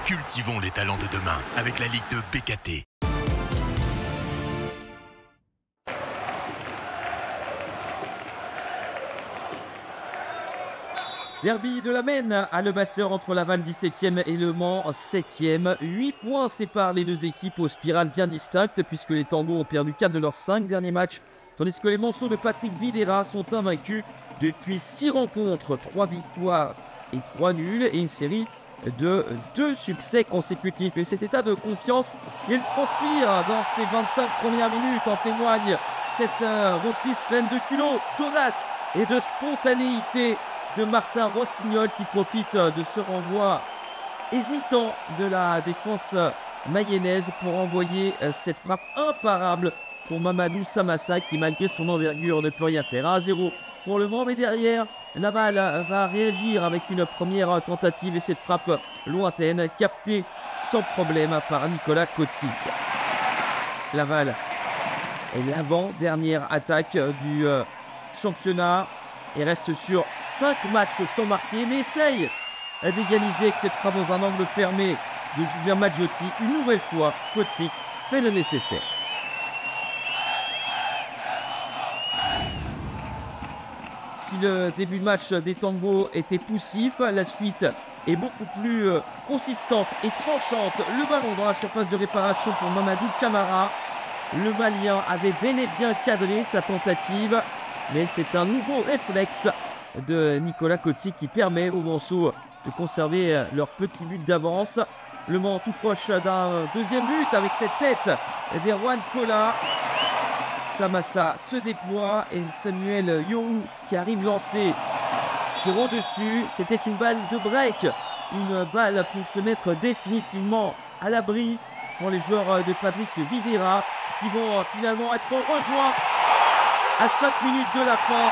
Cultivons les talents de demain avec la Ligue de BKT. Derby de la Maine à Le Masseur entre Laval 17e et Le Mans 7e. 8 points séparent les deux équipes aux spirales bien distinctes puisque les Tangos ont perdu 4 de leurs 5 derniers matchs, tandis que les Manceaux de Patrick Videra sont invaincus depuis 6 rencontres, 3 victoires et 3 nuls et une série de 2 succès consécutifs. Et cet état de confiance, il transpire dans ces 25 premières minutes. En témoigne cette reprise pleine de culot, d'audace et de spontanéité de Martin Rossignol qui profite de ce renvoi hésitant de la défense mayonnaise pour envoyer cette frappe imparable pour Mamadou Samassa qui, malgré son envergure, ne peut rien faire. 1-0 pour Le Mans, mais derrière, Laval va réagir avec une première tentative et cette frappe lointaine captée sans problème par Nicolas Kotsik. Laval est l'avant-dernière attaque du championnat et reste sur 5 matchs sans marquer, mais essaye d'égaliser avec cette frappe dans un angle fermé de Julien Maggiotti. Une nouvelle fois, Kotsik fait le nécessaire. Si le début de match des Tangos était poussif, la suite est beaucoup plus consistante et tranchante. Le ballon dans la surface de réparation pour Mamadou Camara. Le Malien avait bel et bien cadré sa tentative, mais c'est un nouveau réflexe de Nicolas Kotsik qui permet aux Manceaux de conserver leur petit but d'avance. Le Mans tout proche d'un deuxième but avec cette tête d'Erwan Kola. Samassa se déploie et Samuel Yohou qui arrive lancé tire au-dessus. C'était une balle de break, une balle pour se mettre définitivement à l'abri pour les joueurs de Patrick Videra qui vont finalement être rejoints à 5 minutes de la fin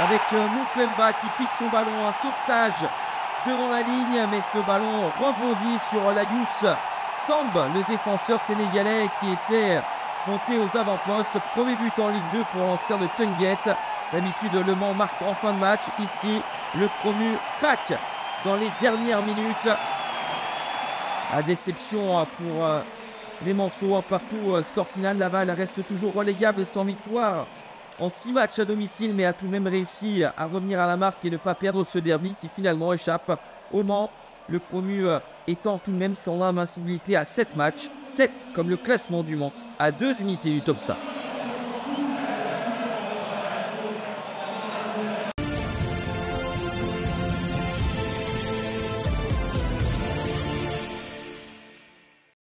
avec Mouklemba qui pique son ballon, un sauvetage devant la ligne, mais ce ballon rebondit sur Layous Samb, le défenseur sénégalais qui était monté aux avant-postes. Premier but en Ligue 2 pour l'ancien de Tunget. D'habitude, Le Mans marque en fin de match. Ici, le promu craque dans les dernières minutes. La déception pour les Manceaux, partout. Score final, Laval reste toujours relégable sans victoire en 6 matchs à domicile, mais a tout de même réussi à revenir à la marque et ne pas perdre ce derby qui finalement échappe au Mans. Le promu étant tout de même sans invincibilité à 7 matchs, 7 comme le classement du Mans, à 2 unités du top 5.